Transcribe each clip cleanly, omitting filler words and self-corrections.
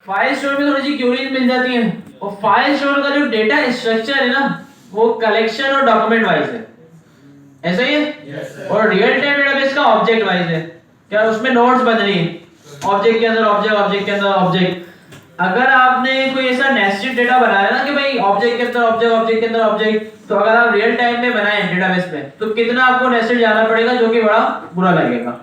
File store में थोड़ी सी queries मिल जाती हैं, और फाइल स्टोर का जो डेटा स्ट्रक्चर है ना वो कलेक्शन और डॉक्यूमेंट वाइज है, ऐसा ही है। yes, और रियल टाइम डेटाबेस का ऑब्जेक्ट वाइज है। क्या उसमें नोड्स बन रही हैं, ऑब्जेक्ट के अंदर ऑब्जेक्ट, ऑब्जेक्ट के अंदर ऑब्जेक्ट। अगर आपने कोई ऐसा नेस्टेड डेटा बनाया ना कि भाई ऑब्जेक्ट के अंदर ऑब्जेक्ट, ऑब्जेक्ट के अंदर ऑब्जेक्ट, तो अगर आप रियल टाइम में बनाए डेटाबेस में तो कितना आपको नेस्टेड जाना पड़ेगा, जो कि बड़ा बुरा लगेगा।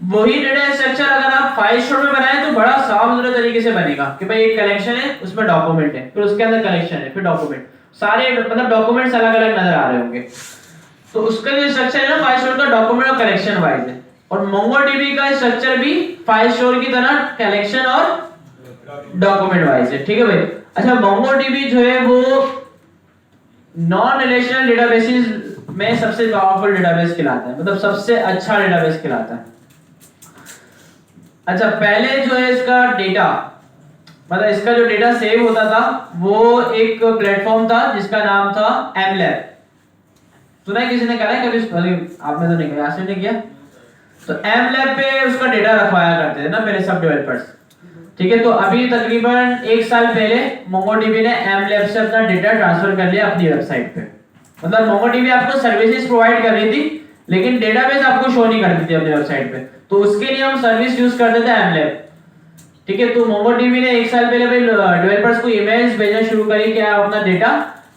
वही डेटा स्ट्रक्चर अगर आप फाइल स्टोर में बनाए तो बड़ा साफ सुथरे तरीके से बनेगा कि भाई एक कलेक्शन है, उसमें डॉक्यूमेंट है, फिर उसके अंदर कलेक्शन है, फिर डॉक्यूमेंट, सारे मतलब डॉक्यूमेंट्स अलग अलग नजर आ रहे होंगे। तो उसका जो स्ट्रक्चर है ना फाइल स्टोर का डॉक्यूमेंट और कलेक्शन वाइज है, और मोंगोडीबी का स्ट्रक्चर भी फाइल स्टोर की तरह कलेक्शन और डॉक्यूमेंट वाइज है, ठीक है भाई। अच्छा, मोंगोडीबी जो है वो नॉन रिलेशनल डेटाबेसेस में सबसे पावरफुल डेटाबेस कहलाता है, मतलब सबसे अच्छा डेटाबेस कहलाता है। अच्छा, पहले जो है इसका डेटा, मतलब इसका जो डेटा सेव होता था वो एक प्लेटफॉर्म था जिसका नाम था एमलैब। सुना है किसी ने, कहा है कभी? आपने तो नहीं किया, आसिफ ने किया। तो एमलैब पे उसका डेटा रखवाया करते थे ना पहले सब डेवलपर्स, ठीक है। तो अभी तकरीबन 1 साल पहले मोंगोडीबी ने एमलैब से अपना डेटा ट्रांसफर कर लिया अपनी वेबसाइट पे। मतलब मोंगोडीबी आपको सर्विसेज प्रोवाइड कर रही थी लेकिन डेटाबेस आपको शो नहीं करती थी अपनी वेबसाइट पे, तो उसके लिए हम सर्विस यूज करते थे एमलैब, ठीक है। तो मोंगोडीबी ने 1 साल पहले डेवलपर्स को ईमेल्स भेजना शुरू करी कि आप अपना डेटा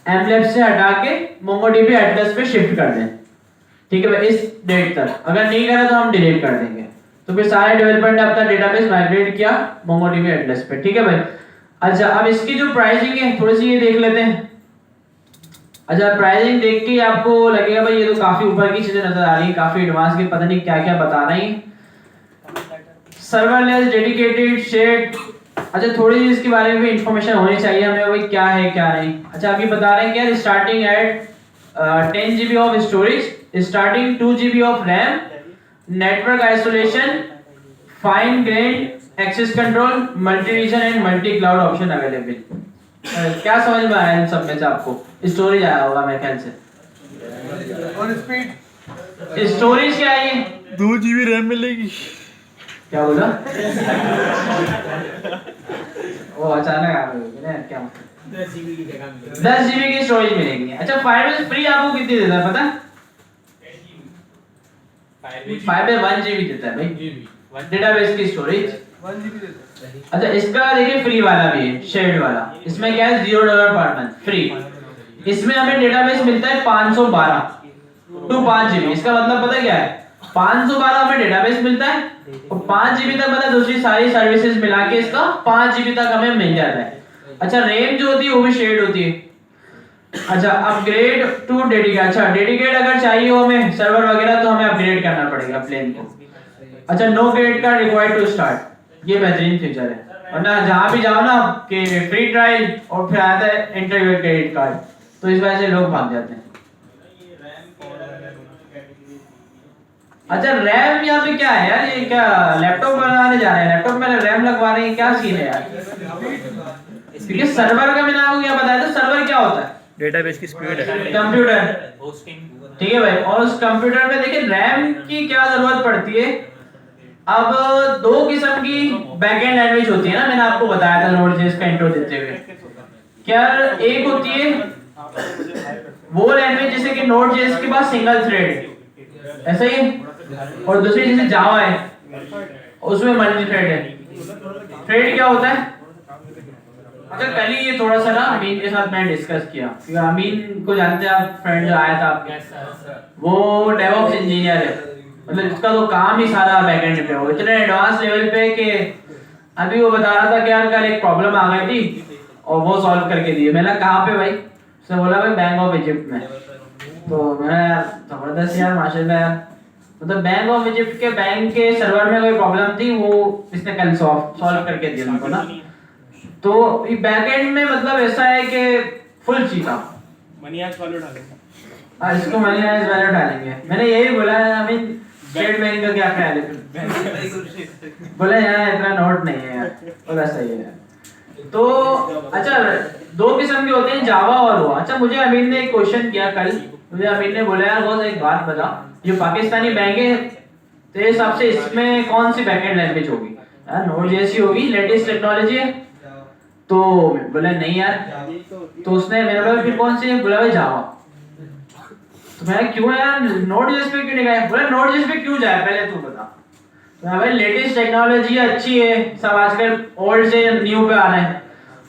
एमलैब से हटा के मोंगोडीबी एटलस पे शिफ्ट कर दें, ठीक है भाई, इस डेट तक। अगर नहीं करा तो हम डिलीट कर देंगे। तो फिर सारे डेवलपर ने अपना डेटाबेस माइग्रेट किया मोंगोडीबी एटलस पे, ठीक है भाई। अच्छा, अब इसकी जो प्राइसिंग है थोड़ी सी ये देख लेते हैं। अच्छा, प्राइसिंग देख के आपको लगेगा भाई ये तो काफी ऊपर की चीजें नजर आ रही है, काफी एडवांस की, पता नहीं क्या क्या बता रही है। Serverless, dedicated, shared. अच्छा, थोड़ी सी इसके बारे में भी इंफॉर्मेशन होनी चाहिए हमें भाई, क्या है क्या नहीं। अच्छा, अभी बता रहे हैं क्या, starting at 10 GB of storage, starting 2 GB of RAM, network isolation, fine grained access control, multi region and multi cloud option available. क्या समझ में आया इन सब में से आपको? स्टोरेज आया होगा मेरे ख्याल से, और स्पीड। स्टोरेज क्या है ये? 2 GB रैम मिलेगी। क्या बोला? वो अचानक आ गई ना, क्या 10 GB की जगह मिलेगी, 10 GB की स्टोरेज मिलेगी। अच्छा, फाइबर फ्री आपको कितनी देता है पता? फाइबर 1 GB देता है भाई, डेटाबेस की स्टोरेज 1 GB देता है। अच्छा, इसका देखिए फ्री वाला भी है, शेयर्ड वाला। इसमें क्या है, $0 पर मंथ फ्री। इसमें हमें डेटाबेस मिलता है 512 टू 5 GB। इसका मतलब पता क्या है, 512 हमें डेटाबेस मिलता है और 5 GB तक मतलब दूसरी सारी सर्विसेज मिला के इसका 5 GB तक हमें मिल जाता है। अच्छा, रैम जो होती है वो भी शेयर्ड होती है। अच्छा, अपग्रेड टू डेडिकेट। अच्छा, डेडिकेट अगर चाहिए हो हमें सर्वर वगैरह तो हमें अपग्रेड करना पड़ेगा प्लेन को। अच्छा, no credit card required to start, ये बेहतरीन फीचर है। वरना जहां भी जाओ ना कि फ्री ट्रायल और फिर आता है एंटर योर क्रेडिट कार्ड, तो इस वजह से लोग भाग जाते हैं। अच्छा, रैम यहाँ पे क्या है यार, ये क्या लैपटॉप बनाने जा रहे हैं, लैपटॉप में रैम लगवा रहे हैं, क्या सीन है यार? क्योंकि सर्वर का मैंने आपको क्या बताया था, सर्वर क्या होता है? डेटाबेस की स्पीड है, कंप्यूटर, ठीक है भाई। और उस कंप्यूटर में देखिए रैम की क्या जरूरत पड़ती है। अब 2 किस्म की बैकएंड लैंग्वेज होती है ना, मैंने आपको बताया था नोड.जेएस का इंट्रो देते हुए। क्या एक होती है वो लैंग्वेज जैसे कि नोड.जेएस के पास सिंगल थ्रेड, ऐसा ही है, और दूसरी जैसे जावा है उसमें मल्टी थ्रेड है। थ्रेड क्या होता है? अच्छा, कल ही ये थोड़ा सा ना अमीन के साथ मैंने डिस्कस किया, क्योंकि अमीन को जानते हैं आप, फ्रेंड जो आया था आपके, वो डेवऑप्स इंजीनियर है, मतलब इसका तो काम ही सारा बैकएंड पे हो, इतने एडवांस लेवल पे कि अभी वो बता रहा था कि यार कल एक प्रॉब्लम आ गई थी और वो सॉल्व करके दी। मैंने कहा पे भाई? उसने बोला भाई बैंक ऑफ इजिप्ट में। तो मैं जबरदस्त यार माशाल्लाह यार, मतलब बैंक ऑफ इजिप्ट के बैंक के सर्वर में कोई प्रॉब्लम थी, वो इसने कल सॉल्व करके दिया हमको ना। तो ये बैकएंड में मतलब ऐसा है कि फुल चीज़ मनी आज वाले डालेंगे। हां, इसको मनी आज वाले डालेंगे। मैंने यही बोला है, आई मीन स्टेट बैंक का क्या ख्याल है फिर? बोले यार इतना नोट नहीं है यार, बोला सही है। तो अच्छा, 2 किस्म के होते हैं, जावा और वो। अच्छा, मुझे अमीन ने एक क्वेश्चन किया कल, मुझे अमीन ने बोला यार बहुत एक बात बता, जो पाकिस्तानी बैंक है तेरे हिसाब से इसमें कौन सी बैकएंड लैंग्वेज होगी? यार नोड.जेएस ही होगी, लेटेस्ट टेक्नोलॉजी है, तो बोला नहीं यार, तो उसने मैंने बोला फिर कौन सी है, बोला भाई जावा। तो मैं क्यों यार नोड.जेएस पे क्यों नहीं गया, बोला नोड.जेएस पे क्यों जाए पहले तू बता। तो मैं भाई लेटेस्ट टेक्नोलॉजी अच्छी है, सब आजकल ओल्ड से न्यू पे आ रहे हैं।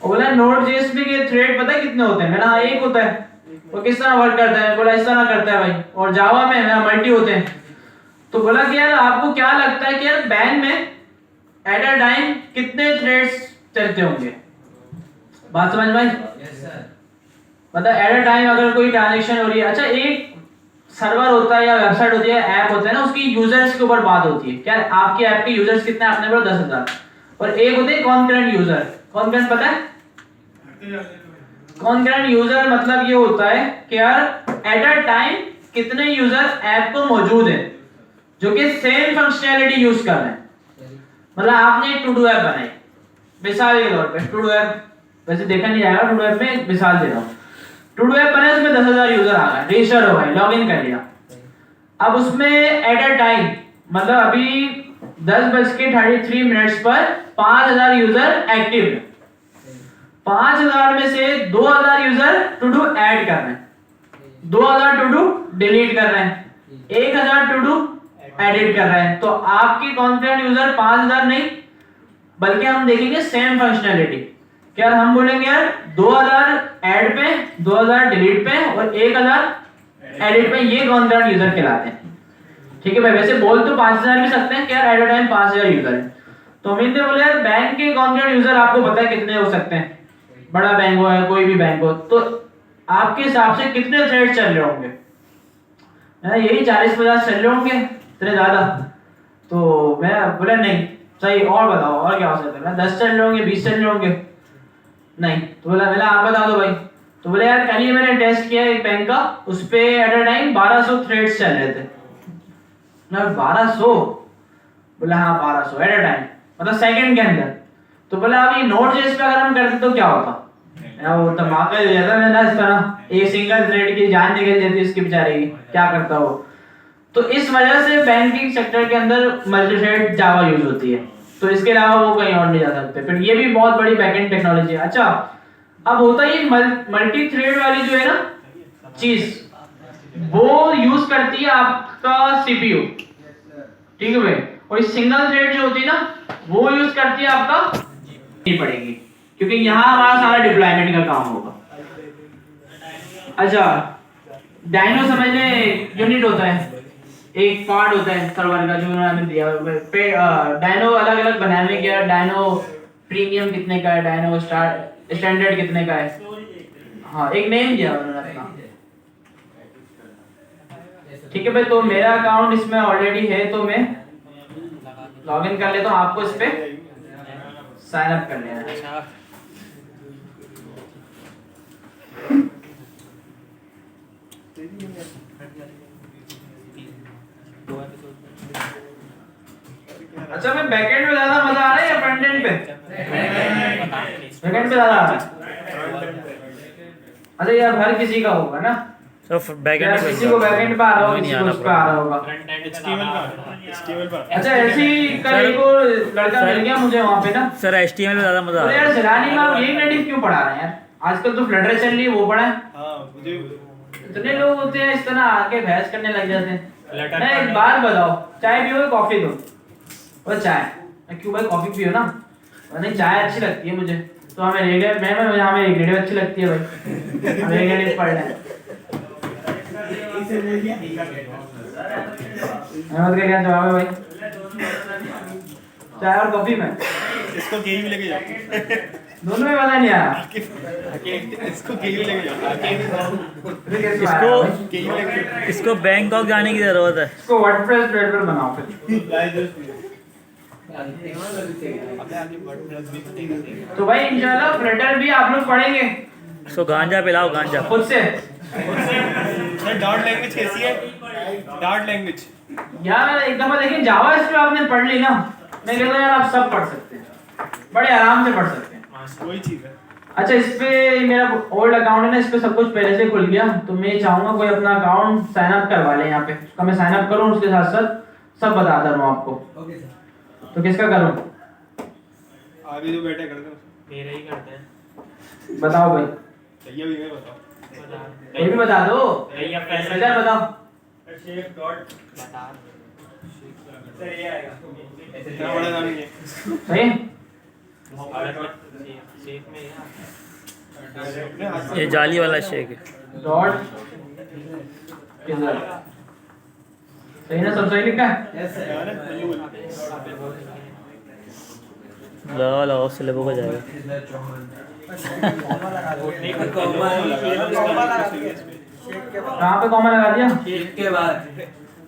और बोला नोड.जेएस पे के थ्रेड पता है कितने होते हैं, मैंने हाँ एक होता है। वो किस तरह वर्क करता है, बोला इस तरह करता है भाई। और जावा में मेरा मल्टी होते हैं। तो बोला कि यार आपको क्या लगता है कि यार बैंक में एट अ टाइम कितने थ्रेड्स चलते होंगे, बात समझ में? मतलब एट अ टाइम अगर कोई ट्रांजैक्शन हो रही है, अच्छा एक सर्वर होता है या वेबसाइट होती है, ऐप होता है ना, उसकी यूजर्स के ऊपर बात होती है। क्या आपके ऐप के यूजर्स कितने, आपने बोला 10,000, और एक होते हैं कॉन्करेंट यूजर। कॉन्करेंट पता है? कॉन्करेंट यूजर मतलब ये होता है कि यार एट अ टाइम कितने यूजर ऐप को मौजूद है जो कि सेम फंक्शनैलिटी यूज कर रहे हैं। मतलब आपने एक टू डू ऐप बनाई, मिसाल के तौर पे टू डू ऐप, वैसे देखा नहीं जाएगा, टू डू ऐप में मिसाल दे रहा हूं। टू डू ऐप बनाया, उसमें 10,000 यूजर आ गए, रजिस्टर हो गए, लॉगिन कर लिया। अब उसमें एट अ टाइम मतलब अभी 10:33 पर 5,000 यूजर एक्टिव है। 5,000 में से 2,000 यूजर टू डू ऐड कर रहे हैं, 2,000 टू डू डिलीट कर रहे हैं, 1,000 टू डू एडिट कर रहे हैं। तो आपके कॉन्करेंट यूजर 5,000 नहीं, बल्कि हम देखेंगे सेम फंक्शनैलिटी। क्या हम बोलेंगे यार 2,000 ऐड पे, 2,000 डिलीट पे और 1,000 एडिट पे, ये कॉन्करेंट यूजर कहलाते हैं। ठीक है भाई, वैसे बोल तो 5,000 भी सकते हैं कि यार एट अ टाइम 5,000 यूजर है। तो अमित ने बोला यार बैंक के कॉन्करेंट यूजर आपको पता है कितने हो सकते हैं, बड़ा बैंक हो या कोई भी बैंक हो, तो आपके हिसाब से कितने थ्रेड चल रहे होंगे? यही 40-50 चल रहे होंगे, इतने ज्यादा? तो मैं बोला नहीं सही, और बताओ और क्या हो सकता है? 10 चल रहे होंगे, 20 चल रहे होंगे? नहीं। तो बोला आप बता दो भाई। तो बोले यार कल ही मैंने टेस्ट किया एक बैंक का, उस पे एट अ टाइम 1200 थ्रेड्स चल रहे थे। ना 1200? बोला हाँ 1200 एट अ टाइम, मतलब सेकंड के अंदर। तो बोला अभी नोड.जेएस पे अगर हम करते तो क्या होता? वो धमाका हो जाता है ना इस तरह, एक सिंगल थ्रेड की जान निकल जाती है इसकी बेचारे की, क्या करता वो। तो इस वजह से बैंकिंग सेक्टर के अंदर मल्टी थ्रेड जावा यूज होती है। तो इसके अलावा वो कहीं और नहीं जा सकते। फिर ये भी बहुत बड़ी बैकएंड टेक्नोलॉजी है। अच्छा, अब होता है ये मल्टी थ्रेड वाली जो है ना चीज, वो यूज करती है आपका सीपीयू, ठीक है भाई। और ये सिंगल थ्रेड जो होती है ना, वो यूज करती है आपका नहीं पड़ेगी, क्योंकि यहाँ हमारा सारा डिप्लॉयमेंट का काम होगा। अच्छा, डायनो समझने यूनिट होता है, एक पार्ट होता है सर्वर का जो उन्होंने दिया है। डायनो अलग अलग बनाए हुए, क्या डायनो प्रीमियम कितने का है, डायनो स्टैंडर्ड कितने का है, हाँ एक नेम दिया उन्होंने अपना। ठीक है भाई, तो मेरा अकाउंट इसमें ऑलरेडी है, तो मैं लॉगिन कर लेता हूँ। आपको इस पे साइन अप कर लेना है। अच्छा, मैं बैकएंड पे ज्यादा मजा आ रहा है या फ्रंट एंड पे? बैकएंड पे ज्यादा आ रहा है। अच्छा यार हर किसी का होगा ना, सब बैकएंड पे, किसी को बैकएंड पे आ रहा होगा, किसी को उस पे आ रहा होगा। HTML पर। अच्छा, ऐसी कल को लड़का मिल गया मुझे वहाँ पे ना, सर HTML में ज्यादा मजा आ रहा है। यार सिलानी में आप रिएक्ट नेटिव क्यों पढ़ा रहे हैं यार? आजकल तो फ्लटर चल रही है, वो पढ़ा है। मुझे इतने लोग होते हैं इस तरह आके बहस करने लग जाते हैं। मैं एक बात बताओ, चाय पियोगे कॉफी दो? और चाय क्यों भाई, कॉफी पियो ना। नहीं चाय अच्छी लगती है मुझे, तो हमें रेगुलर मैं हमें रेगुलर अच्छी लगती है भाई, हमें रेगुलर पढ़ रहे हैं। अहमद का क्या जवाब है भाई? चाय और कॉफी में इसको केवी लेके जाओ, दोनों में मजा नहीं आया। इसको केवी लेके इसको इसको बैंकॉक जाने की जरूरत है। इसको वर्डप्रेस डेवलपर बनाओ फिर। तो भाई इंशाल्लाह फ्लटर भी आप लोग पढ़ेंगे। इसको गांजा पिलाओ, गांजा खुद से। सर डॉट लैंग्वेज कैसी है? डॉट लैंग्वेज यार एक दफा देखिए जावा इस पे आपने पढ़ ली ना, मैं कहता हूँ यार आप सब पढ़ सकते हैं, बड़े आराम से पढ़ सकते हैं। वही चीज है। अच्छा, इस पे मेरा ओल्ड अकाउंट है ना, इस पे सब कुछ पहले से खुल गया, तो मैं चाहूंगा कोई अपना अकाउंट साइन अप करवा ले यहाँ पे। उसका मैं साइन अप करूँ, उसके साथ साथ सब बताता रहूँ आपको। तो किसका करूँ? आगे जो बैठे कर दो। मेरे ही करते हैं। बताओ भाई, भैया भी मैं बताओ कोई भी बता दो। भैया पैसे इधर बताओ। शेफ डॉट बता। सर ये आएगा इतना बड़ा नाम नहीं है सही। शेफ में यार ये जाली वाला शेक है। डॉट किधर? सही ना, सब सही लिखा है। लगा लगाओ सिलेबो का जाएगा। कहाँ पे कॉमा लगा दिया? के बाद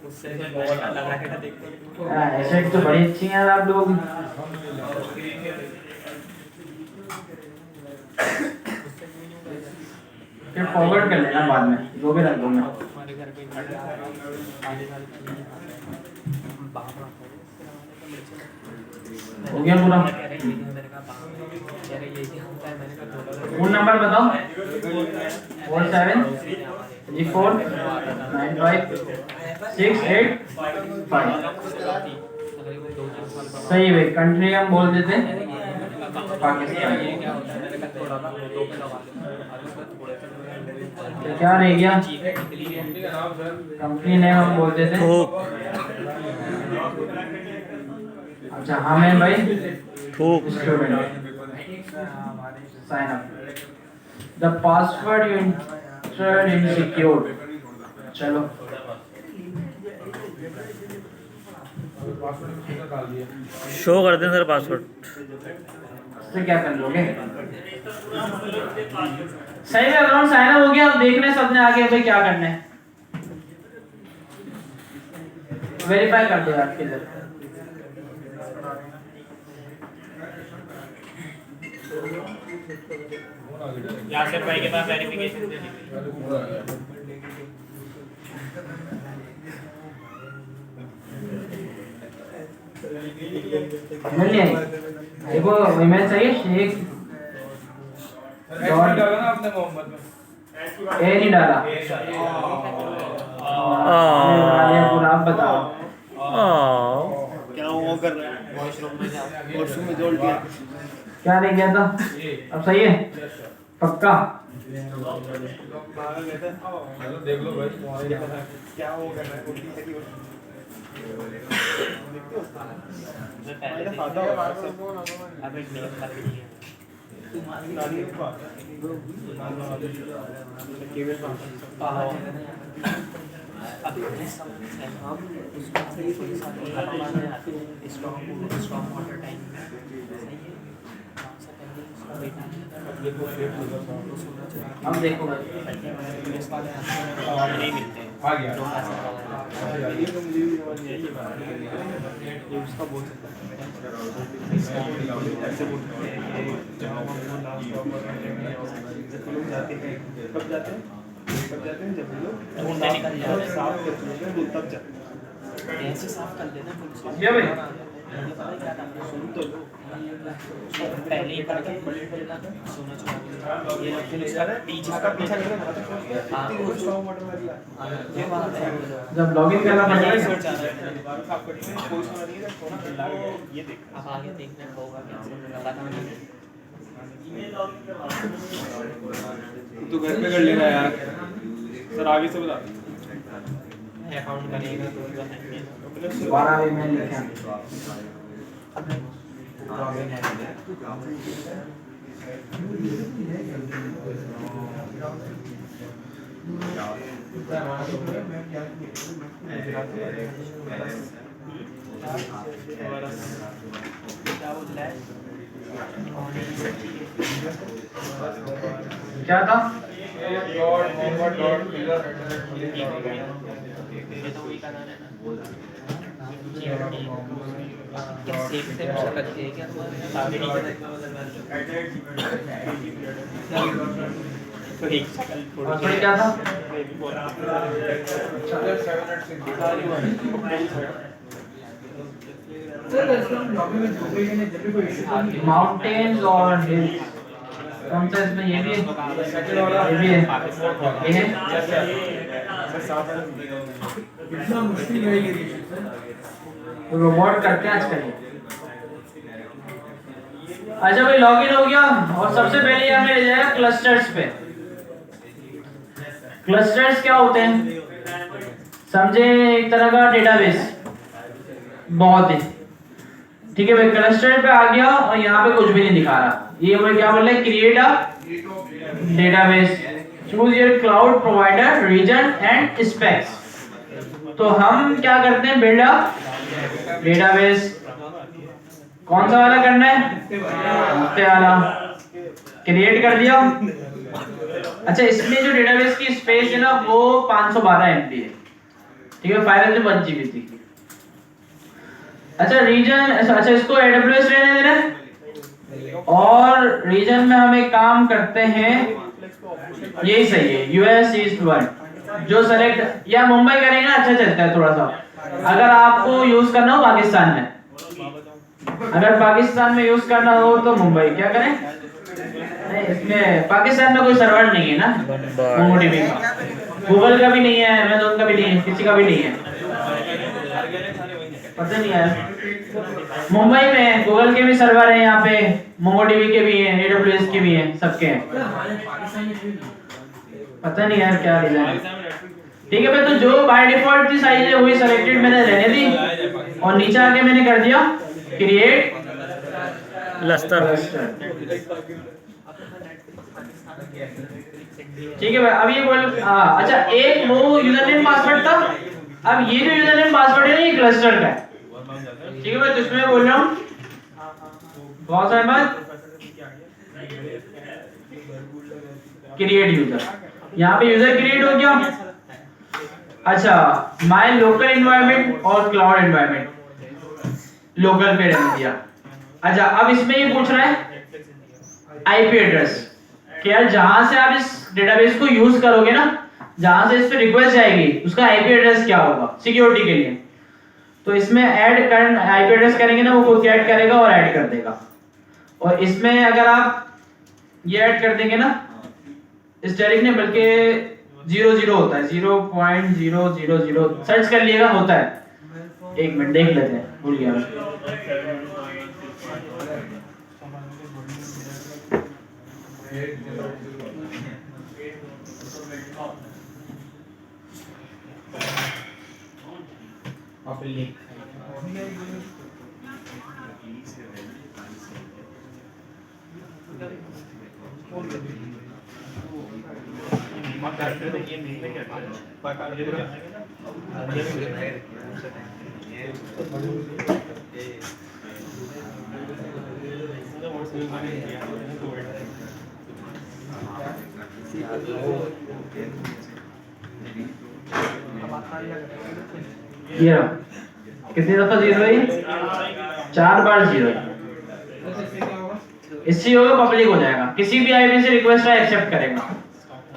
उससे लगा के देखते हैं। ऐसे तो बड़ी अच्छी हैं यार आप लोग। फिर फॉरवर्ड कर लेना बाद में, जो भी रख दूंगा। हमारे घर पे आधे साल हो गया पूरा। फोन नंबर बताओ। 47349568 सही भाई। कंट्री हम बोल देते हैं पाकिस्तान। तो क्या रह गया? कंपनी नेम हम बोल देते हैं। थूक अच्छा हाँ मैं भाई थूक student. Sign up. The password you entered insecure। चलो शो कर दें सर पासवर्ड। इससे क्या कर लोगे? सही में अकाउंट साइन अप हो गया। अब देखने सबने आगे भाई क्या करना है। वेरीफाई कर दो यार किधर। यासिर भाई के पास वेरिफिकेशन दे दी। समझ नहीं आई? देखो इमेज चाहिए शेख डॉट डाला ना आपने मोहम्मद में ए नहीं डाला। पूरा आप बताओ। क्या वो कर रहा है वॉशरूम में जाओ वॉशरूम में जोड़ दिया क्या नहीं किया था? अब सही है पक्का? देख लो भाई क्या वो कर रहा है उल्टी है कि अब एक नियम कर दी है। अब हम स्ट्रॉन्ग वाटर टैंक में सही है। अब देखो भाई नहीं मिलते हैं। आ गया ये उसका बोल सकता है। ऐसे बोल सकते हैं जहाँ हम लास्ट लोग जाते हैं कब जाते हैं जब लोग ढूंढने निकल जाते हैं साफ करते हैं तब जाते हैं ऐसे साफ कर देना ये भाई सुन तो लो पहले ही करके सोना चाहिए ये फिर उसका पीछा कर रहा ये बात है जब लॉगिन करना पड़ेगा सोच आ रहा है साफ करने में कोई सोना नहीं है सोना ये देख अब आगे देखना होगा कैसे लगा तू घर पे कर लेगा यार सर आगे से बता अकाउंट बनेगा तो बताएंगे 12 में लिखा क्या था? क्या सेफ से कुछ लगती है क्या तो एक पासवर्ड क्या था? माउंटेन्स और हिल्स कौन सा इसमें? ये भी है ये भी है ये है। इतना मुश्किल है ये रोबोट करते हैं आजकल। अच्छा भाई लॉगिन हो गया और सबसे पहले ये हमें ले जाएगा क्लस्टर्स पे। क्लस्टर्स क्या होते हैं समझे, एक तरह का डेटाबेस बहुत ही ठीक है भाई। क्लस्टर पे आ गया और यहाँ पे कुछ भी नहीं दिखा रहा, ये हमें क्या बोल रहा है, create a database, choose your cloud provider region and specs. तो हम क्या करते हैं, बिल्ड अ डेटाबेस। कौन सा वाला करना है, हफ्ते वाला, क्रिएट कर दिया। अच्छा इसमें जो डेटाबेस की स्पेस है ना वो 512 MB है, ठीक है, 501 GB थी। अच्छा रीजन, अच्छा इसको AWS रहने देना है और रीजन में हम एक काम करते हैं, यही सही है, US ईस्ट 1 जो सेलेक्ट, या मुंबई करेंगे ना अच्छा चलता है थोड़ा सा। अगर आपको यूज करना हो पाकिस्तान में, अगर पाकिस्तान में यूज करना हो तो मुंबई, क्या करें, नहीं इसमें पाकिस्तान में कोई सर्वर नहीं है ना MongoDB का, गूगल का भी नहीं है, अमेज़न का भी नहीं है, किसी का भी नहीं है, पता नहीं यार। मुंबई में गूगल के भी सर्वर है, यहाँ पे MongoDB के भी हैं, AWS के भी हैं, सबके हैं, पता नहीं यार क्या रीजन है। ठीक है भाई, तो जो बाय डिफॉल्ट थी साइज है वही सिलेक्टेड मैंने रहने दी और नीचे आके मैंने कर दिया क्रिएट क्लस्टर। ठीक है भाई, अब ये बोल अच्छा एक वो यूजरनेम पासवर्ड था, अब ये जो यूजरनेम पासवर्ड है ना ये क्लस्टर का है, ठीक है भाई। तो इसमें बोल रहा हूँ बहुत सारे बात, क्रिएट यूजर, यहाँ पे यूजर क्रिएट हो गया। अच्छा माय लोकल एनवायरनमेंट और क्लाउड एनवायरनमेंट, लोकल पे रहने दिया। अच्छा अब इसमें ये पूछ रहा है आईपी एड्रेस, कि यार जहां से आप इस डेटाबेस को यूज करोगे ना, जहां से इस पे रिक्वेस्ट जाएगी उसका आईपी एड्रेस क्या होगा सिक्योरिटी के लिए। तो इसमें ऐड कर आईपी एड्रेस करेंगे ना, वो खुद ऐड करेगा और ऐड कर देगा। और इसमें अगर आप ये ऐड कर देंगे ना इस डायरेक्ट ने, बल्कि 00 होता है, 0.000 सर्च कर लिएगा होता है। एक मिनट देख लेते हैं, भूल गया ये कितनी दफा 0 है, 4 बार 0 है, इससे होगा पब्लिक हो जाएगा, किसी भी आईपी से रिक्वेस्ट आए एक्सेप्ट करेगा।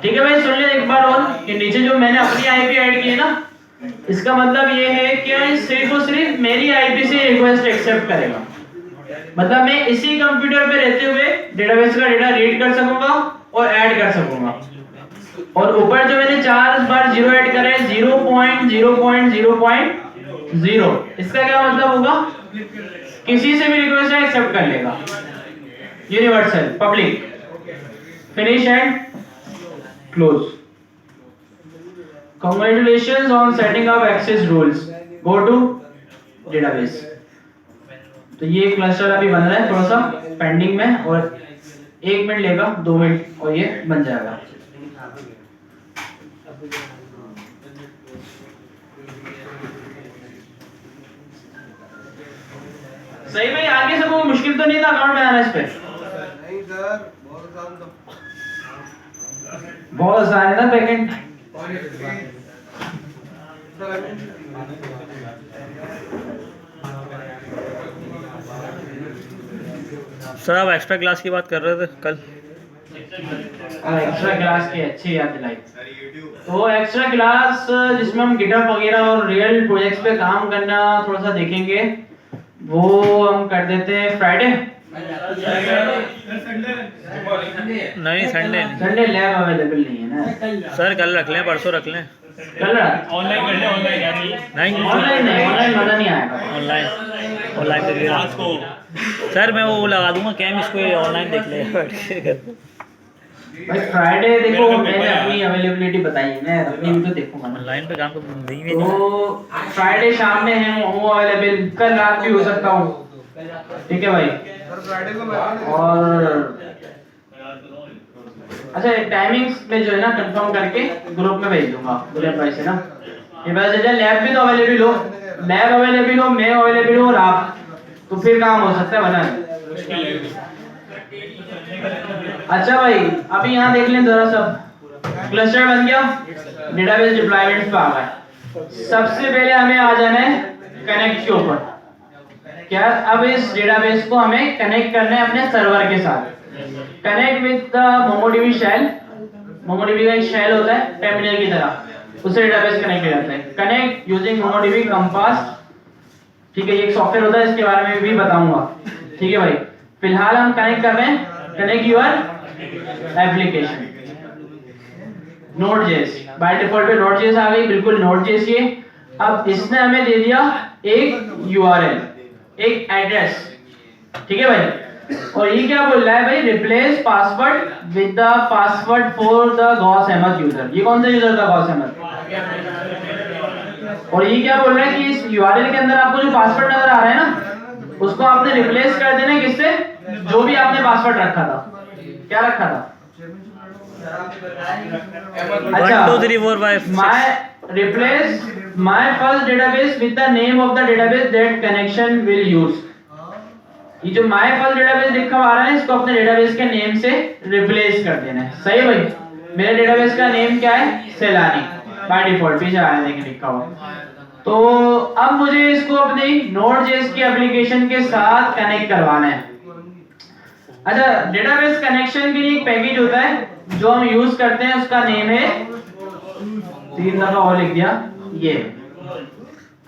ठीक है भाई, सुन ले एक बार और कि नीचे जो मैंने अपनी आईपी ऐड की है ना, इसका मतलब ये है कि सिर्फ और सिर्फ मेरी आईपी से रिक्वेस्ट एक्सेप्ट करेगा। मतलब मैं इसी कंप्यूटर पे रहते हुए डेटाबेस का डेटा रीड कर सकूंगा और ऐड कर सकूंगा। और ऊपर जो मैंने 4 बार 0 ऐड करा है, 0.0.0.0, इसका क्या मतलब होगा, किसी से भी रिक्वेस्ट एक्सेप्ट कर लेगा, universal public. Finish and close. Congratulations on setting up access rules. Go to database. तो ये क्लस्टर अभी बन रहा है, थोड़ा सा पेंडिंग में, और 1 मिनट लेगा, 2 मिनट और ये बन जाएगा। सही भाई, आगे से कोई मुश्किल तो नहीं था अकाउंट में आना इस पे? नहीं सर, बहुत आसान है ना पैकेट। सर आप एक्स्ट्रा क्लास की बात कर रहे थे कल। एक्स्ट्रा क्लास की अच्छी याद दिलाई। तो एक्स्ट्रा क्लास जिसमें हम गिटहब वगैरह और रियल प्रोजेक्ट्स पे काम करना थोड़ा सा देखेंगे, वो हम कर देते हैं फ्राइडे। नहीं संडे लैब अवेलेबल नहीं है ना सर, कल रख लें, परसों रख लें। कल ऑनलाइन कर ले, ऑनलाइन क्या चाहिए? नहीं ऑनलाइन नहीं, ऑनलाइन मजा नहीं आएगा। ऑनलाइन ऑनलाइन देख ले रात को सर, मैं वो लगा दूंगा कैम, इसको ऑनलाइन देख ले बैठ के। भाई फ्राइडे देखो मेरा मैंने पेपर है। अपनी अवेलेबिलिटी बताई है, मैं अपनी भी तो देखूंगा ना। ऑनलाइन पे काम तो नहीं भी नहीं। तो फ्राइडे शाम में है वो अवेलेबल, कल रात भी हो सकता हूँ, ठीक है भाई। सर फ्राइडे को लगा और अच्छा टाइमिंग्स में जो है ना कंफर्म करके ग्रुप में भेज दूंगा बुलेट भाई से ना। ये पता चल जाए लैब भी तो अवेलेबल हो, लैब अवेलेबल हो, मैं अवेलेबल हो और आप, तो फिर काम हो सकता है वरना नहीं। मुश्किल है। अच्छा भाई अभी यहाँ देख लें जरा सब, क्लस्टर बन गया, डेटाबेस डिप्लॉयमेंट पे आ गए। सबसे पहले हमें आ जाना है कनेक्ट के ऊपर। क्या अब इस डेटाबेस को हमें कनेक्ट करना है अपने सर्वर के साथ। Connect with the MongoDB shell. MongoDB का एक शेल होता है टर्मिनल की तरह, उससे डेटाबेस कनेक्ट हो जाता है। कनेक्ट यूजिंग मोंगोडीबी कंपास, ठीक है, ये एक सॉफ्टवेयर होता है, इसके बारे में भी बताऊंगा, ठीक है भाई। फिलहाल हम कनेक्ट कर रहे हैं connect your application Node.js। By default पे Node.js आ गई, बिल्कुल Node.js ये। अब इसने हमें दे दिया एक URL, एक एड्रेस, ठीक है भाई। और ये क्या बोल रहा है भाई, replace password with the password for the गॉस अहमद यूजर। ये कौन सा यूजर था गॉस अहमद? और ये क्या बोल रहा है कि इस URL के अंदर आपको जो पासवर्ड नजर आ रहा है ना, उसको आपने रिप्लेस कर देना है किससे, जो भी आपने पासवर्ड रखा था। क्या रखा था? 1 2 3 4 5 my replace my first database with the name of the database that connection will use। ये जो my first database लिखा हुआ आ रहा है, इसको अपने डेटाबेस के नेम से रिप्लेस कर देना है। सही भाई, मेरे डेटाबेस का नेम क्या है? सेलानी, बाय डिफॉल्ट पीछे आया देखें लिखा हुआ। तो अब मुझे इसको अपनी Node.js की एप्लीकेशन के साथ कनेक्ट करवाना है। अच्छा, डेटाबेस कनेक्शन के लिए एक पैकेज होता है जो हम यूज करते हैं, उसका नेम है, 3 दफा और लिख दिया, ये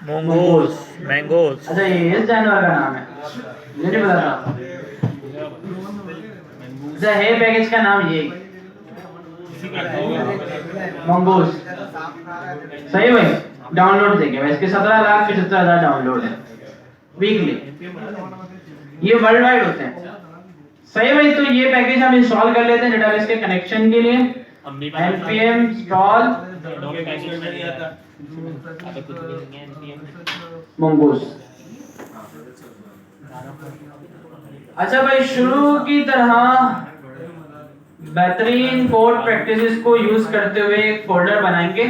मोंगोस मैंगोस। अच्छा ये इस जानवर का नाम है, मुझे नहीं पता था। अच्छा है पैकेज का नाम ये मंगोस। सही भाई, डाउनलोड देंगे भाई, इसके 17,75,000 डाउनलोड है वीकली, ये वर्ल्ड वाइड होते हैं। सही भाई, तो ये पैकेज हम इंस्टॉल कर लेते हैं डेटाबेस के कनेक्शन के लिए। npm install mongoose। अच्छा भाई, शुरू की तरह बेहतरीन कोड प्रैक्टिसेस को यूज करते हुए एक फोल्डर बनाएंगे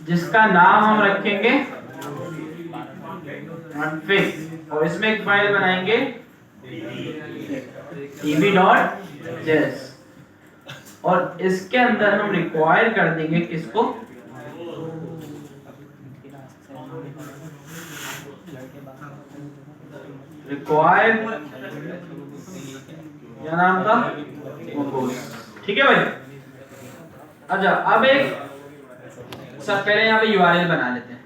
जिसका नाम हम रखेंगे config, और इसमें एक फाइल बनाएंगे db.js, और इसके अंदर हम रिक्वायर कर देंगे किसको, रिक्वायर क्या नाम था, ठीक है भाई। अच्छा अब एक सब पहले यहाँ पे URL बना लेते हैं।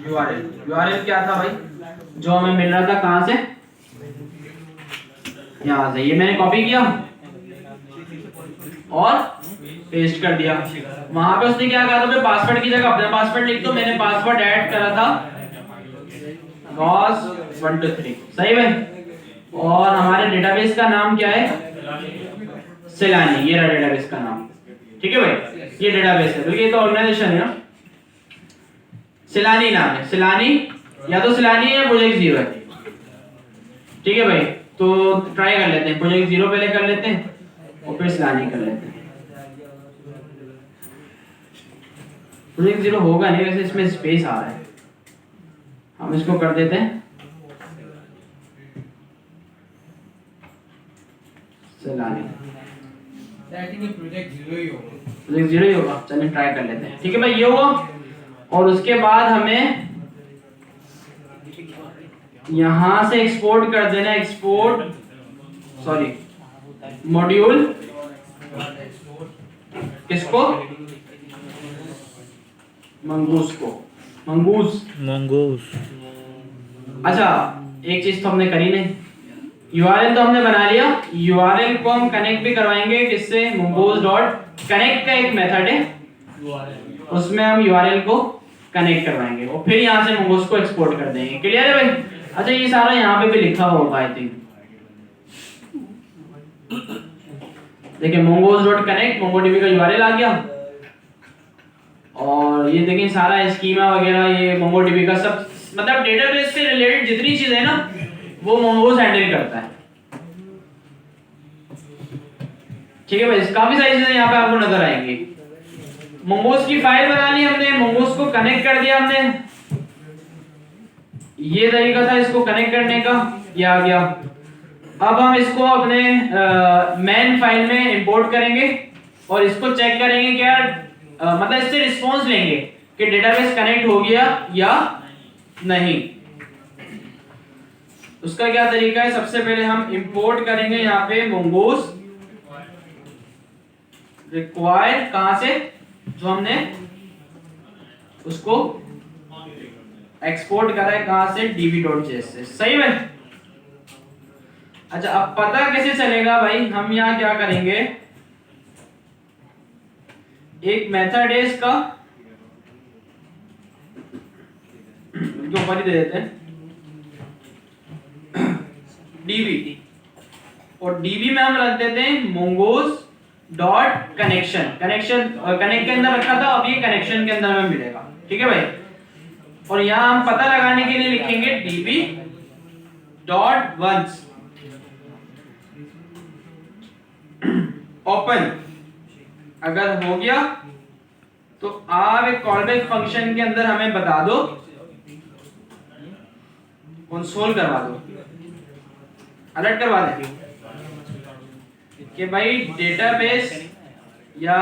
URL क्या था भाई, जो हमें मिल रहा था कहां से, यहाँ से। ये मैंने कॉपी किया और पेस्ट कर दिया। वहां पे उसने क्या कहा था, पासवर्ड की जगह अपना पासवर्ड लिख दो। मैंने पासवर्ड ऐड करा था gauss123। सही भाई, और हमारे डेटाबेस का नाम क्या है, सेलानी। ये रहा डेटाबेस का नाम, ठीक है भाई, ये डेटाबेस है, तो ये तो ऑर्गेनाइजेशन है ना, सेलानी नाम है। सेलानी या तो सेलानी है या प्रोजेक्ट 0 है, ठीक है भाई। तो ट्राई कर लेते हैं, प्रोजेक्ट 0 पहले कर लेते हैं और फिर सेलानी कर लेते हैं। प्रोजेक्ट 0 होगा नहीं वैसे, इसमें स्पेस आ रहा है, हम इसको कर देते हैं सेलानी। प्रोजेक्ट 0 ही होगा, चलिए ट्राई कर लेते हैं, ठीक है भाई। ये हुआ, और उसके बाद हमें यहां से एक्सपोर्ट कर देना, मॉड्यूल किसको, मंगूस को, मंगूस। अच्छा एक चीज तो हमने करी नहीं, URL तो हमने बना लिया, URL को हम कनेक्ट भी करवाएंगे किससे, mongoose.connect का एक मेथड है, उसमें हम URL को कनेक्ट करवाएंगे और फिर यहाँ से मोंगोज को एक्सपोर्ट कर देंगे। क्लियर है भाई? अच्छा ये सारा यहाँ पे भी लिखा होगा आई थिंक। देखिए मोंगोज डॉट कनेक्ट मोंगोडीबी का यूआरएल आ गया और ये देखिए सारा स्कीमा वगैरह ये मोंगोडीबी का सब मतलब डेटाबेस से रिलेटेड जितनी चीजें है ना वो मोंगोज हैंडल करता है। ठीक है भाई, काफी सारी चीजें यहाँ पे आपको नजर आएंगी। मोंगोज की फाइल बना ली हमने, मोंगोज को कनेक्ट कर दिया हमने, ये तरीका था इसको कनेक्ट करने का, ये आ गया। अब हम इसको अपने मेन फाइल में इंपोर्ट करेंगे और इसको चेक करेंगे क्या मतलब इससे रिस्पांस लेंगे कि डेटाबेस कनेक्ट हो गया या नहीं। उसका क्या तरीका है, सबसे पहले हम इंपोर्ट करेंगे यहाँ पे मोंगोज रिक्वायर्ड, कहां से, जो हमने उसको एक्सपोर्ट करा है कहां से, db.js से। सही है? अच्छा अब पता कैसे चलेगा भाई, हम यहाँ क्या करेंगे, एक मेथड है इसका जो ऊपर ही दे देते हैं db, और db में हम रख देते हैं mongoose dot connection. Connection connect के अंदर रखा था, अब ये कनेक्शन के अंदर में मिलेगा। ठीक है भाई, और यहां हम पता लगाने के लिए लिखेंगे db डॉट वंस ओपन। अगर हो गया तो आप एक कॉलबैक फंक्शन के अंदर हमें बता दो, कंसोल करवा दो, अलर्ट करवा दे कि भाई डेटाबेस या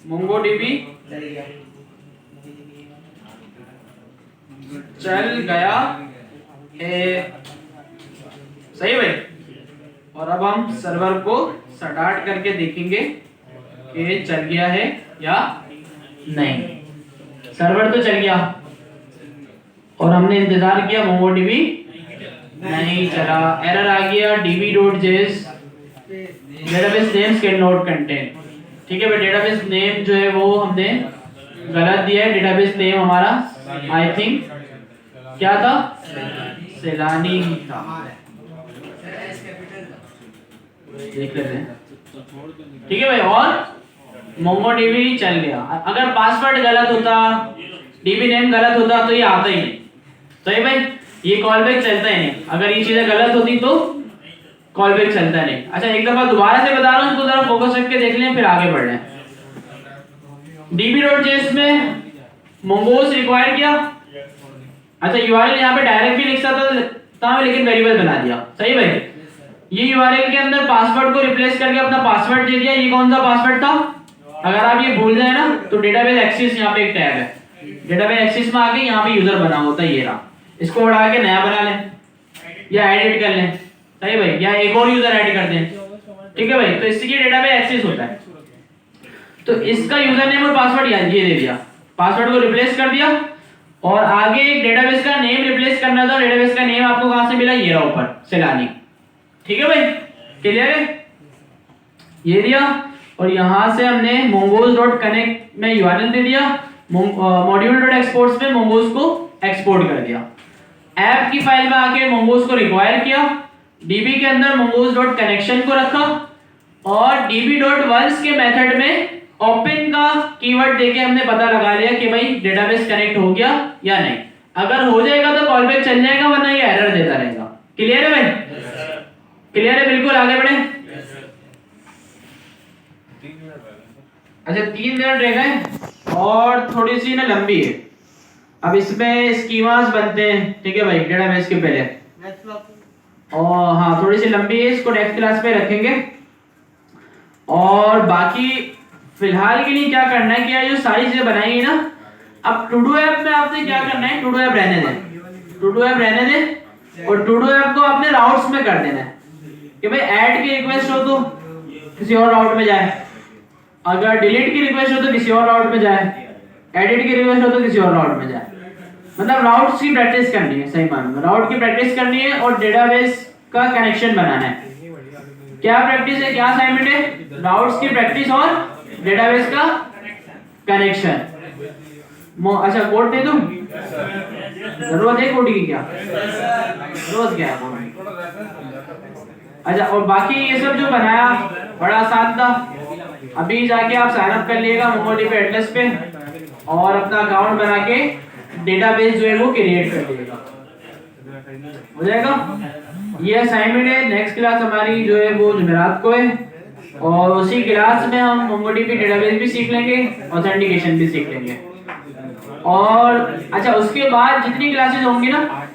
मोंगोडीबी चल गया है। सही भाई, और अब हम सर्वर को स्टार्ट करके देखेंगे कि चल गया है या नहीं। सर्वर तो चल गया और हमने इंतजार किया, मोंगोडीबी नहीं चला, एरर आ गया db.js database names can not contain. ठीक है भाई, डेटाबेस नेम जो है वो हमने गलत दिया है। डेटाबेस नेम हमारा आई थिंक क्या था, सेलानी ही था। देख लेते हैं। ठीक है भाई, और मोंगोडीबी चल गया। अगर पासवर्ड गलत होता, डीबी नेम गलत होता तो ये आता ही नहीं। सही भाई, ये कॉलबैक चलता ही नहीं। अगर ये चीजें गलत होती तो कॉलबैक चलता नहीं। अच्छा एक दफा दोबारा से बता रहा हूँ, इसको जरा फोकस रख के देख लें फिर आगे बढ़ लें। db.js में मोंगोज रिक्वायर किया। अच्छा यूआरएल यहाँ पे डायरेक्ट भी लिख सकता था लेकिन वेरिएबल बना दिया। सही भाई, ये यूआरएल के अंदर पासवर्ड को रिप्लेस करके अपना पासवर्ड दे दिया। ये कौन सा पासवर्ड था, अगर आप ये भूल जाए ना तो डेटाबेस एक्सेस यहाँ पे एक टैब है, डेटाबेस एक्सेस में आके यहाँ पे यूजर बना होता है, ये रहा। इसको उड़ा के नया बना लें या एडिट कर लें। सही भाई, या एक और यूजर ऐड कर दें। ठीक है भाई, तो इससे ये डेटाबेस एक्सेस होता है। तो इसका यूजर नेम और पासवर्ड ये दे दिया, पासवर्ड को रिप्लेस कर दिया और आगे एक डेटाबेस का नेम रिप्लेस करना था। डेटाबेस का नेम आपको कहां से मिला, ये रहा ऊपर, सेलानी। ठीक है भाई, क्लियर है? ये दिया और यहां से हमने mongoose.connect में यूआरएल दे दिया, module.exports में mongoose को एक्सपोर्ट कर दिया। ऐप की फाइल में आके mongoose को रिक्वायर किया, db के अंदर mongoose.connection को रखा और db.once के मेथड में ओपन का कीवर्ड देके हमने पता लगा लिया कि भाई डेटाबेस कनेक्ट हो गया या नहीं। अगर हो जाएगा तो कॉलबैक चल जाएगा, वरना ये एरर देता रहेगा। क्लियर है भाई? क्लियर है, बिल्कुल। आगे बढ़े। अच्छा 3 मिनट रह गए और थोड़ी सी ना लंबी है। अब इसमें स्कीमास बनते हैं। ठीक है भाई, डेटाबेस के पहले, और हाँ थोड़ी सी लंबी है, इसको नेक्स्ट क्लास में रखेंगे। और बाकी फिलहाल के लिए क्या करना है कि ये जो सारी चीजें बनाई है ना, अब टू डू ऐप में आपने क्या करना है, टू डू ऐप रहने दें, टू डू ऐप रहने दें और टू डू ऐप को आपने राउट्स में कर देना है कि भाई ऐड की रिक्वेस्ट हो तो किसी और राउट में जाए, अगर डिलीट की रिक्वेस्ट हो तो किसी और राउट में जाए, एडिट की रिक्वेस्ट हो तो किसी और राउट में जाए। मतलब राउट्स की प्रैक्टिस करनी है, सही मायने में राउट की प्रैक्टिस करनी है और डेटाबेस का कनेक्शन बनाना है। क्या प्रैक्टिस है, क्या असाइनमेंट है, राउट्स की प्रैक्टिस और डेटाबेस का कनेक्शन। अच्छा कोड दे दूं? जरूरत है कोड की क्या? जरूरत क्या है? अच्छा, और बाकी ये सब जो बनाया बड़ा आसान था। अभी जाके आप साइन अप कर लिएगा मोंगोडीबी एटलस पे और अपना अकाउंट बना के डेटाबेस जो है वो क्रिएट कर लीजिएगा, हो जाएगा। ये असाइनमेंट है। नेक्स्ट क्लास हमारी जो है वो जुमेरात को है और उसी क्लास में हम मोंगोडीबी डेटाबेस भी सीख लेंगे, ऑथेंटिकेशन भी सीख लेंगे। और अच्छा, उसके बाद जितनी क्लासेस होंगी ना,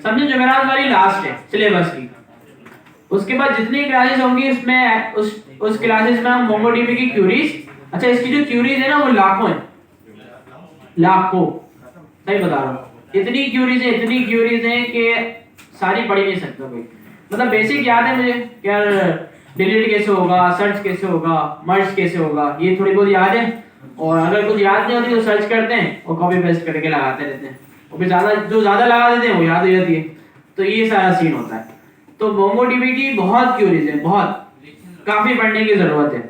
समझे जुमेरात वाली लास्ट है सिलेबस की। उसके बाद जितनी क्लासेस होंगी उसमें उस क्लासेस में हम मोंगोडीबी की क्यूरीज, अच्छा इसकी जो क्यूरीज है ना वो लाखों है, लाखों, सही बता रहा हूँ। इतनी क्यूरीज है कि सारी पढ़ ही नहीं सकता कोई। मतलब बेसिक याद है मुझे यार, डिलीट कैसे होगा, सर्च कैसे होगा, मर्ज कैसे होगा, ये थोड़ी बहुत याद है। और अगर कुछ याद नहीं होती तो सर्च करते हैं और कॉपी पेस्ट करके लगाते रहते हैं, और फिर ज्यादा लगा देते हैं वो याद हो जाती है। तो ये सारा सीन होता है। तो मोंगोडीबी की बहुत क्यूरीज है, बहुत, काफी पढ़ने की जरूरत है।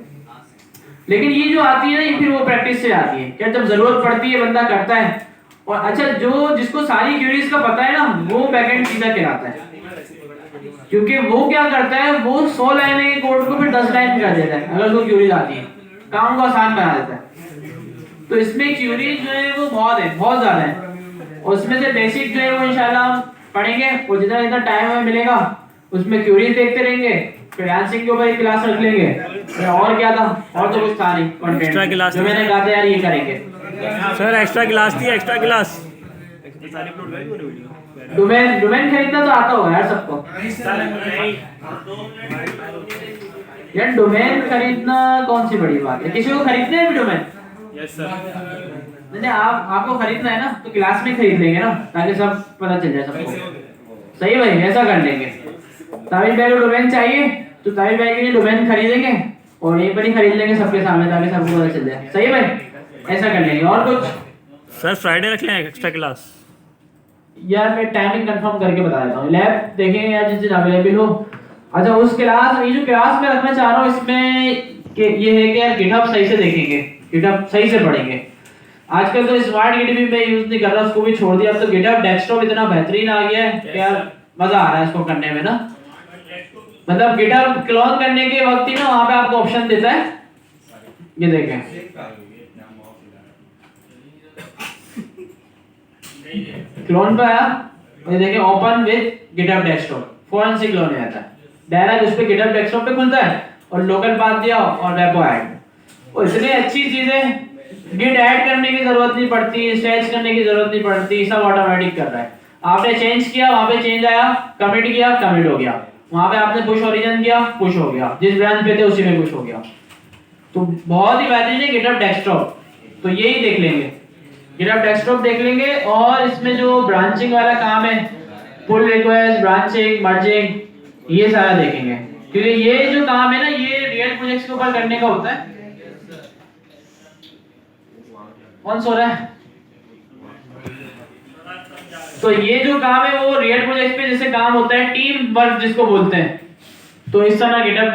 लेकिन ये जो आती है ना, ये फिर वो प्रैक्टिस से आती है। क्या जब जरूरत पड़ती है बंदा करता है। और अच्छा, जो जिसको सारी क्यूरीज का पता है ना, वो बैकएंड सीधा कहलाता है, क्योंकि वो क्या करता है, वो 100 लाइन के कोड को फिर 10 लाइन कर देता है। अगर उसको क्यूरीज आती है, काम को आसान बना देता है। तो इसमें क्यूरीज जो है वो बहुत है, बहुत ज्यादा है। और उसमें से बेसिक जो है वो इंशाल्लाह हम पढ़ेंगे, और जितना जितना टाइम हमें मिलेगा उसमें क्यूरीज देखते रहेंगे। फ्रीलांसिंग के ऊपर एक क्लास रख लेंगे। और क्या था? और तो कुछ था नहीं कंटेंट एक्स्ट्रा क्लास जो मैंने कहा था यार ये करेंगे। सर एक्स्ट्रा क्लास थी, एक्स्ट्रा क्लास। डोमेन खरीदना तो आता होगा यार सबको। यार डोमेन खरीदना कौन सी बड़ी बात है? किसी को खरीदने हैं डोमेन? Yes sir. नहीं, आपको खरीदना है ना तो क्लास में खरीद लेंगे ना, ताकि सब पता चल जाए सबको। सही भाई, ऐसा कर लेंगे। ताबिश भाई को डोमेन चाहिए तो ताबिश भाई के लिए डोमेन खरीदेंगे और यहीं पर ही खरीद लेंगे सबके सामने, ताकि सबको पता चल जाए। सही भाई, ऐसा कर लेंगे। और कुछ? सर फ्राइडे रख लें एक्स्ट्रा क्लास। यार मैं टाइमिंग कंफर्म करके बता देता हूँ। लैब देखेंगे यार जिस दिन अवेलेबल हो। अच्छा, उस क्लास, ये जो क्लास मैं रखना चाह रहा हूँ इसमें कि ये है कि यार गिटहब सही से देखेंगे, गिटहब सही से पढ़ेंगे। आजकल तो स्मार्ट गिट भी मैं यूज नहीं कर रहा, उसको भी छोड़ दिया। अब तो गिटहब डेस्कटॉप इतना बेहतरीन आ गया है कि यार मजा आ रहा है इसको करने में ना। मतलब गिटहब क्लोन करने के वक्त ही ना वहां पे आपको ऑप्शन देता है, ये देखें, क्लोन पे आया, ये देखें ओपन विद गिटहब डेस्कटॉप, फौरन से क्लोन हो जाता है डायरेक्ट। उस पे गिटहब डेस्कटॉप पे खुलता है और लोकल पाथ दिया और रेपो ऐड। और इतनी अच्छी चीजें, गिट ऐड करने की जरूरत नहीं पड़ती, स्टैच करने की जरूरत नहीं पड़ती, सब ऑटोमेटिक कर रहा है। आपने चेंज किया, वहां पे चेंज आया, कमिट किया, कमिट हो गया। वहां पे आपने पुश ओरिजिन किया, पुश हो गया, जिस ब्रांच पे थे उसी में पुश हो गया। तो बहुत ही बेहतरीन है गिटहब डेस्कटॉप। तो यही देख लेंगे, गिटहब डेस्कटॉप देख लेंगे। और इसमें जो ब्रांचिंग वाला काम है, पुल रिक्वेस्ट, ब्रांचिंग, मर्जिंग, ये सारा देखेंगे, क्योंकि ये जो काम है ना ये रियल प्रोजेक्ट्स के ऊपर करने का होता है। कौन सो रहा है? तो ये जो काम है वो रियल प्रोजेक्ट पे जैसे काम होता है, टीम वर्क जिसको बोलते हैं। तो इस तरह गिटहब